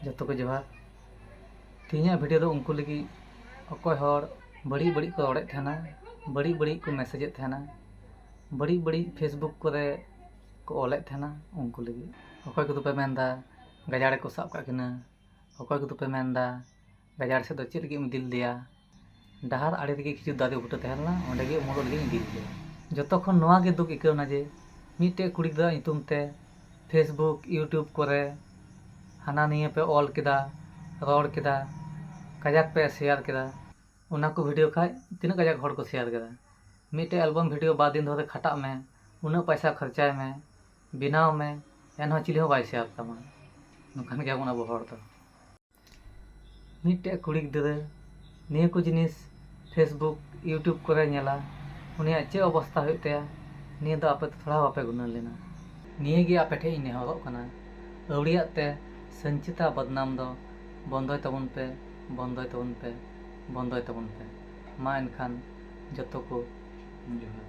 जतो को जोहार तीन वीडियो दो उनको लगी अकोय हर बड़ी बड़ी को रड़े थाना बड़ी बड़ी को मैसेज थाना बड़ी बड़ी फेसबुक करे को ओले थाना उनको लगी अकोय को पे मेंदा गजाड़े को साब काकिना अकोय को पे मेंदा गजाड़ से दो चेद लगी दिल दिया डहार आड़े लगी किछु दादे बुटा तहलना ओंडे गे मोड़ लगी दिल दिया जतो खन नोआ गे दुख इकवना जे मिटे कुड़ी दा इतुम ते फेसबुक यूट्यूब करे हाना निये पे ऑल केदा रोड केदा कजाक पे शेयर केदा उना को वीडियो खाय तीना कजाक हड़ को शेयर केदा मिटे एल्बम वीडियो बाद दिन धरे खटा में उना पैसा खर्चाय में बिनाव में एनहो चिली हो बाय शेयर तमा नोखान गे गुना बो हड़ तो मिटे कुड़ी गिदरे निये को जिनिस फेसबुक यूट्यूब करे नेला उनिया चे अवस्था होते निये दो आपे थोड़ा बापे गुना लेना निये गे आपे ठे नेहरो कना अवड़िया ते संचिता बदनाम दो बंदोय तबन पे बंदोय तबन पे बंदोय तबन पे मा एनखान जतो को जोहार।